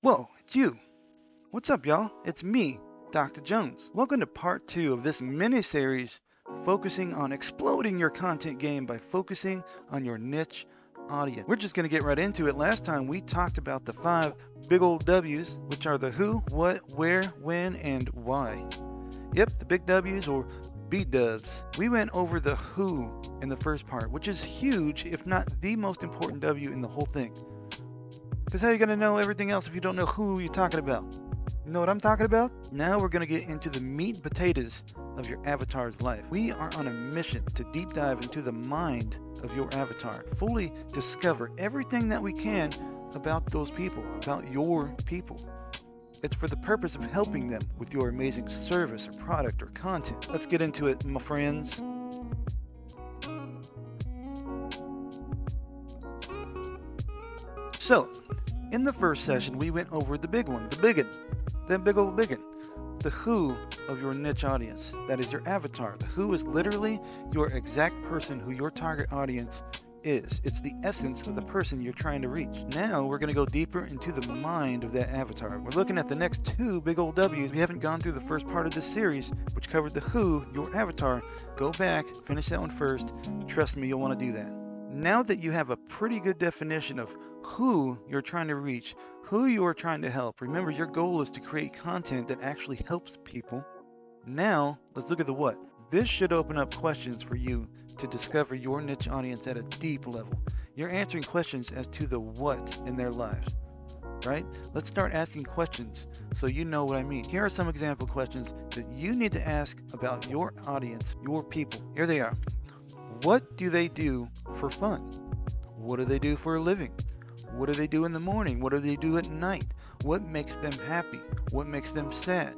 Whoa, it's you. What's up, y'all? It's me, Dr. Jones. Welcome to part 2 of this mini-series focusing on exploding your content game by focusing on your niche audience. We're just going to get right into it. Last time we talked about the 5 big old W's, which are the who, what, where, when, and why. Yep, the big W's or B-dubs. We went over the who in the first part, which is huge, if not the most important W in the whole thing. Because how are you going to know everything else if you don't know who you're talking about? You know what I'm talking about? Now we're going to get into the meat and potatoes of your avatar's life. We are on a mission to deep dive into the mind of your avatar, fully discover everything that we can about those people, about your people. It's for the purpose of helping them with your amazing service or product or content. Let's get into it, my friends. So, in the first session, we went over the big one, the biggin, the big old biggin, the who of your niche audience. That is your avatar. The who is literally your exact person who your target audience is. It's the essence of the person you're trying to reach. Now we're going to go deeper into the mind of that avatar. We're looking at the next 2 big old W's. We haven't gone through the first part of this series, which covered the who, your avatar. Go back, finish that one first. Trust me, you'll want to do that. Now that you have a pretty good definition of who you're trying to reach, who you are trying to help, remember your goal is to create content that actually helps people. Now, let's look at the what. This should open up questions for you to discover your niche audience at a deep level. You're answering questions as to the what in their lives, right? Let's start asking questions so you know what I mean. Here are some example questions that you need to ask about your audience, your people. Here they are. What do they do for fun? What do they do for a living? What do they do in the morning? What do they do at night? What makes them happy? What makes them sad?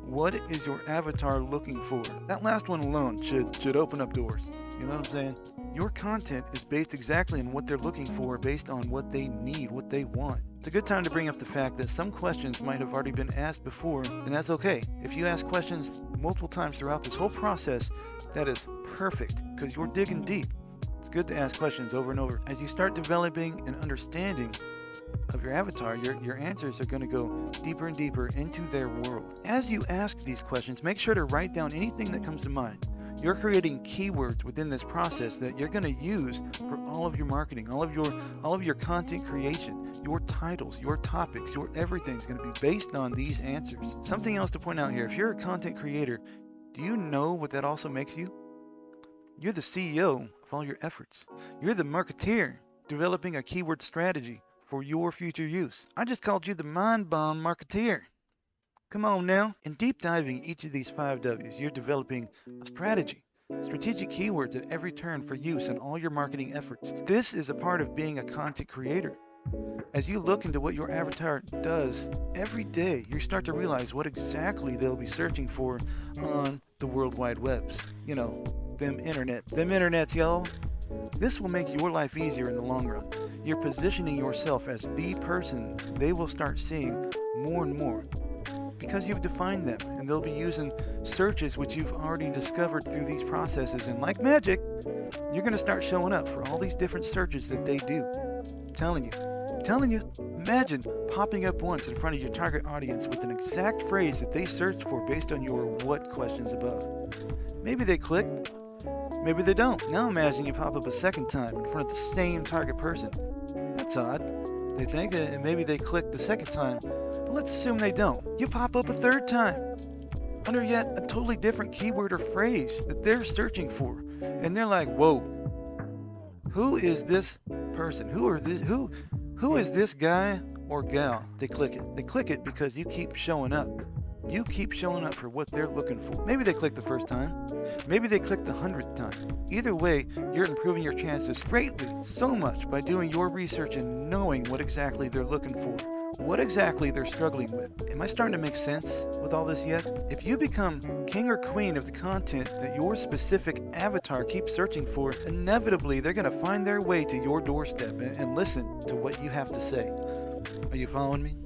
What is your avatar looking for? That last one alone should open up doors. You know what I'm saying? Your content is based exactly on what they're looking for, based on what they need, what they want. It's a good time to bring up the fact that some questions might have already been asked before, and that's okay. If you ask questions multiple times throughout this whole process, that is perfect, because you're digging deep. It's good to ask questions over and over. As you start developing an understanding of your avatar, your answers are going to go deeper and deeper into their world. As you ask these questions, make sure to write down anything that comes to mind. You're creating keywords within this process that you're going to use for all of your marketing, all of your content creation, your titles, your topics, your everything's going to be based on these answers. Something else to point out here, if you're a content creator, do you know what that also makes you? You're the CEO of all your efforts. You're the marketeer developing a keyword strategy for your future use. I just called you the Mind Bomb Marketeer. Come on now. In deep diving each of these 5 W's, you're developing a strategy, strategic keywords at every turn for use in all your marketing efforts. This is a part of being a content creator. As you look into what your avatar does every day, you start to realize what exactly they'll be searching for on the World Wide Webs. You know, them internets, y'all. This will make your life easier in the long run. You're positioning yourself as the person they will start seeing more and more because you've defined them, and they'll be using searches which you've already discovered through these processes, and like magic, you're going to start showing up for all these different searches that they do. I'm telling you, imagine popping up once in front of your target audience with an exact phrase that they searched for based on your what questions above. Maybe they click, maybe they don't. Now imagine you pop up a second time in front of the same target person. That's odd. They think that maybe they click the second time, but let's assume they don't. You pop up a third time under yet a totally different keyword or phrase that they're searching for, and they're like, whoa, who is this person? Who is this guy or gal? They click it. They click it because you keep showing up. You keep showing up for what they're looking for. Maybe they click the first time. Maybe they click the 100th time. Either way, you're improving your chances greatly, so much, by doing your research and knowing what exactly they're looking for, what exactly they're struggling with. Am I starting to make sense with all this yet? If you become king or queen of the content that your specific avatar keeps searching for, inevitably they're going to find their way to your doorstep and listen to what you have to say. Are you following me?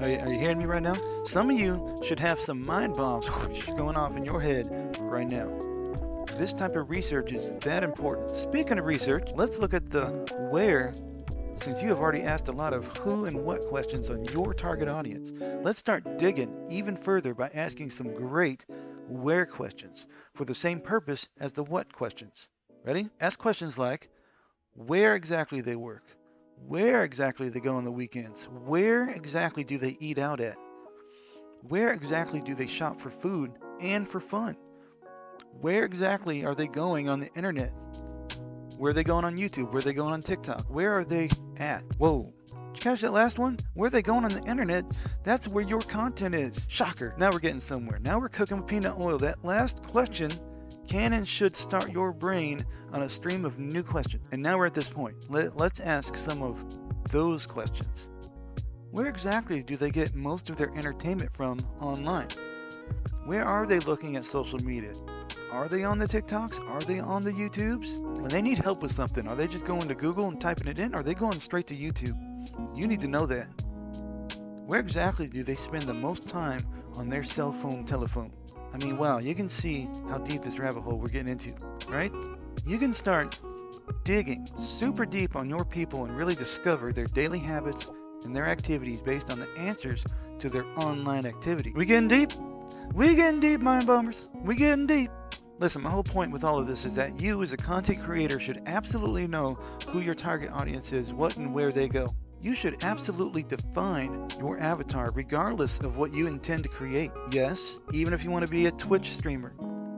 Are you hearing me right now? Some of you should have some mind bombs going off in your head right now. This type of research is that important. Speaking of research, let's look at the where since you have already asked a lot of who and what questions on your target audience, let's start digging even further by asking some great where questions for the same purpose as the what questions. Ready? Ask questions like where exactly they work, where exactly they go on the weekends, where exactly do they eat out at, where exactly do they shop for food and for fun, where exactly are they going on the internet, where are they going on YouTube, where are they going on TikTok, where are they at? Whoa. Did you catch that last one? Where are they going on the internet? That's where your content is. Shocker. Now we're getting somewhere. Now we're cooking with peanut oil. That last question can and should start your brain on a stream of new questions. And now we're at this point. Let's ask some of those questions. Where exactly do they get most of their entertainment from online? Where are they looking at social media? Are they on the TikToks? Are they on the YouTubes? When they need help with something, are they just going to Google and typing it in? Or are they going straight to YouTube? You need to know that. Where exactly do they spend the most time on their cell phone telephone? I mean, wow, you can see how deep this rabbit hole we're getting into, right? You can start digging super deep on your people and really discover their daily habits and their activities based on the answers to their online activity. We getting deep? We getting deep, mind bombers. We getting deep. Listen, my whole point with all of this is that you as a content creator should absolutely know who your target audience is, what and where they go. You should absolutely define your avatar regardless of what you intend to create. Yes, even if you want to be a Twitch streamer,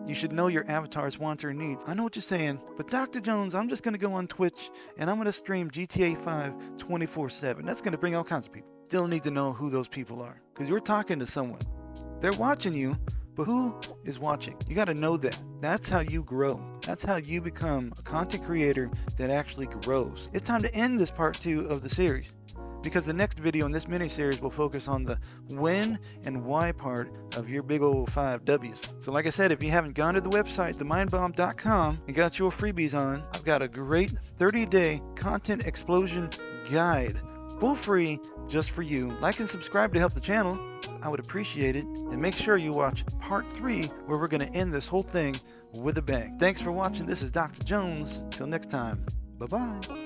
you should know your avatar's wants or needs. I know what you're saying, but Dr. Jones, I'm just going to go on Twitch and I'm going to stream GTA 5 24/7. That's going to bring all kinds of people. Still need to know who those people are because you're talking to someone. They're watching you, but who is watching? You got to know that. That's how you grow. That's how you become a content creator that actually grows. It's time to end this part 2 of the series because the next video in this mini series will focus on the when and why part of your big old 5 W's. So like I said, if you haven't gone to the website, themindbomb.com, and got your freebies on, I've got a great 30-day content explosion guide, full free, just for you. Like and subscribe to help the channel. I would appreciate it. And make sure you watch part 3 where we're going to end this whole thing with a bang. Thanks for watching. This is Dr. Jones. Till next time. Bye-bye.